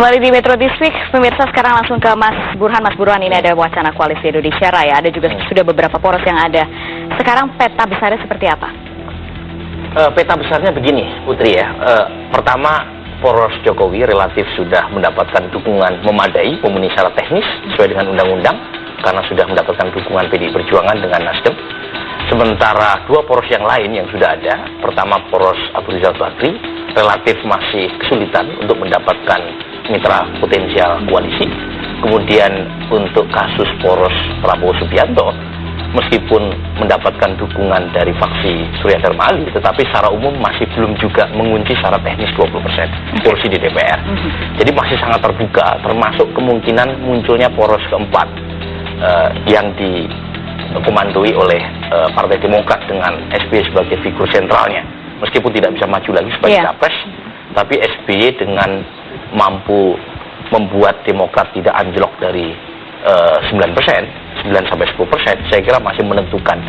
Kembali di Metro District, pemirsa sekarang langsung ke Mas Burhan. Mas Burhan, ini ada wacana koalisi Indonesia Raya, ada juga sudah beberapa poros yang ada. Sekarang peta besarnya seperti apa? Peta besarnya begini, Putri ya. Pertama, poros Jokowi relatif sudah mendapatkan dukungan memadai, memenuhi syarat teknis sesuai dengan undang-undang, karena sudah mendapatkan dukungan PDI Perjuangan dengan Nasdem. Sementara dua poros yang lain yang sudah ada, pertama poros Abu Rizal Bakri, relatif masih kesulitan untuk mendapatkan mitra potensial koalisi. Kemudian untuk kasus poros Prabowo Subianto, meskipun mendapatkan dukungan dari faksi Surya Dharma Ali, tetapi secara umum masih belum juga mengunci secara teknis 20% kursi di DPR. Jadi masih sangat terbuka, termasuk kemungkinan munculnya poros keempat yang dikomandoi oleh Partai Demokrat dengan SBY sebagai figur sentralnya. Meskipun tidak bisa maju lagi sebagai capres, tapi SBY dengan mampu membuat Demokrat tidak anjlok dari 9%, 9-10%, saya kira masih menentukan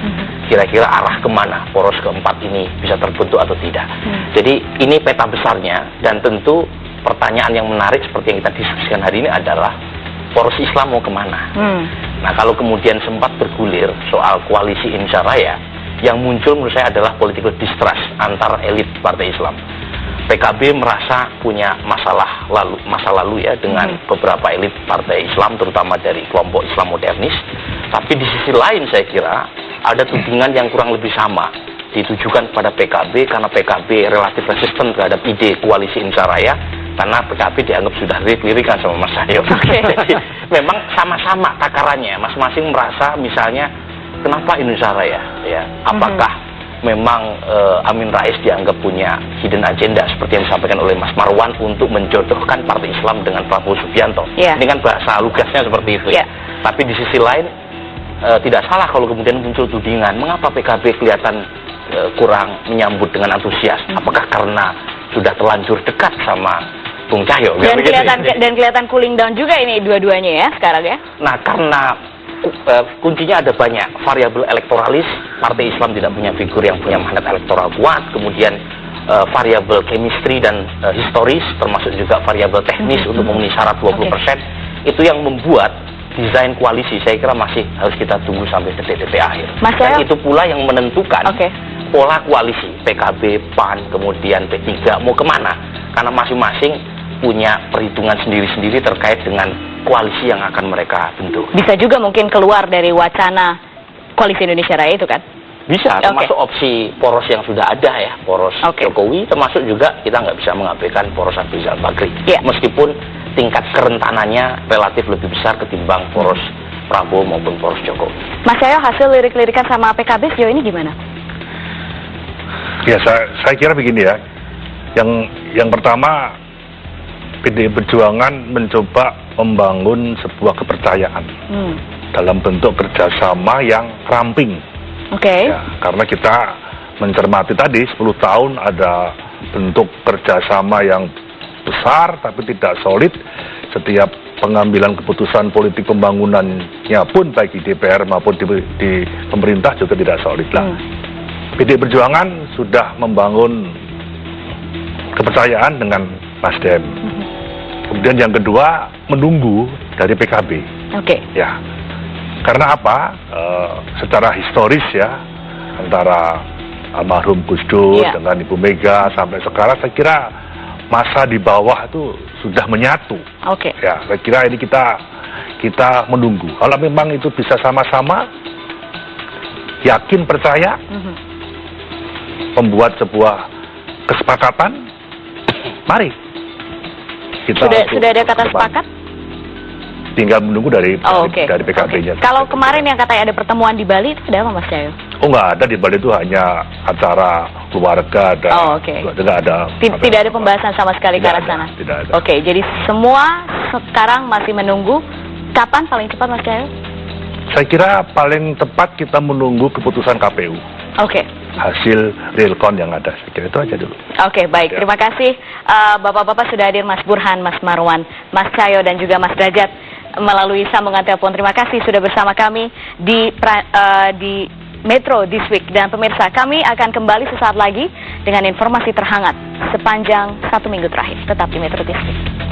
kira-kira arah kemana poros keempat ini bisa terbentuk atau tidak. Jadi ini peta besarnya, dan tentu pertanyaan yang menarik seperti yang kita diskusikan hari ini adalah poros Islam mau kemana? Nah, kalau kemudian sempat bergulir soal koalisi Indonesia Raya, yang muncul menurut saya adalah political distrust antara elit partai Islam. PKB merasa punya masa lalu ya dengan beberapa elit partai Islam, terutama dari kelompok Islam modernis. Tapi di sisi lain saya kira ada tudingan yang kurang lebih sama ditujukan pada PKB, karena PKB relatif resisten terhadap ide koalisi Indonesia Raya, karena PKB dianggap sudah lirik-lirikan sama Mas Cahyo. Jadi memang sama-sama takarannya, masing-masing merasa misalnya kenapa Indonesia Raya ya, apakah memang Amin Rais dianggap punya hidden agenda seperti yang disampaikan oleh Mas Marwan untuk menjodohkan Partai Islam dengan Prabowo Subianto. Ini kan bahasa lugasnya seperti itu ya. Tapi di sisi lain tidak salah kalau kemudian muncul tudingan mengapa PKB kelihatan kurang menyambut dengan antusias. Apakah karena sudah terlanjur dekat sama Bung Cahyo? Dan kelihatan cooling down juga ini dua-duanya ya sekarang ya. Nah, karena kuncinya ada banyak variabel elektoralis, Partai Islam tidak punya figur yang punya mandat elektoral kuat, kemudian variabel chemistry dan historis, termasuk juga variabel teknis untuk memenuhi syarat 20%, itu yang membuat desain koalisi saya kira masih harus kita tunggu sampai detik-detik akhir. Dan itu pula yang menentukan pola koalisi PKB, PAN, kemudian P3 mau kemana, karena masing-masing punya perhitungan sendiri-sendiri terkait dengan koalisi yang akan mereka bentuk. Bisa juga mungkin keluar dari wacana koalisi Indonesia Raya itu kan? Bisa, termasuk opsi poros yang sudah ada ya, poros Jokowi, termasuk juga kita nggak bisa mengabaikan poros Abu Rizal Bakri. Meskipun tingkat kerentanannya relatif lebih besar ketimbang poros Prabowo maupun poros Jokowi. Mas Cahyo, hasil lirik-lirikan sama PKB sejauh ini gimana? Ya, saya kira begini ya. Yang pertama, PDI Perjuangan mencoba membangun sebuah kepercayaan dalam bentuk kerjasama yang ramping. Ya, karena kita mencermati tadi 10 tahun ada bentuk kerjasama yang besar tapi tidak solid. Setiap pengambilan keputusan politik pembangunannya pun baik di DPR maupun di pemerintah juga tidak solid lah. PDI Perjuangan sudah membangun kepercayaan dengan Nasdem. Kemudian yang kedua, menunggu dari PKB. Ya, karena apa? Secara historis ya, antara almarhum Gus Dur dengan Ibu Mega sampai sekarang, saya kira masa di bawah itu sudah menyatu. Ya, saya kira ini kita menunggu. Kalau memang itu bisa sama-sama yakin, percaya, membuat sebuah kesepakatan, mari. Sudah ada kata sepakat? Tinggal menunggu dari PKB-nya. Kalau kemarin yang katanya ada pertemuan di Bali, itu ada apa Mas Cahyo? Oh, nggak ada, di Bali itu hanya acara keluarga. Tidak ada pembahasan sama sekali ke arah sana? Tidak ada. Jadi semua sekarang masih menunggu. Kapan paling cepat Mas Cahyo? Saya kira paling tepat kita menunggu keputusan KPU. Hasil realcon yang ada, saya kira itu aja dulu. Baik. Terima kasih Bapak-Bapak sudah hadir, Mas Burhan, Mas Marwan, Mas Cahyo, dan juga Mas Derajat melalui sambungan telepon. Terima kasih sudah bersama kami di Metro District. Dan pemirsa, kami akan kembali sesaat lagi dengan informasi terhangat sepanjang 1 minggu terakhir. Tetap di Metro District.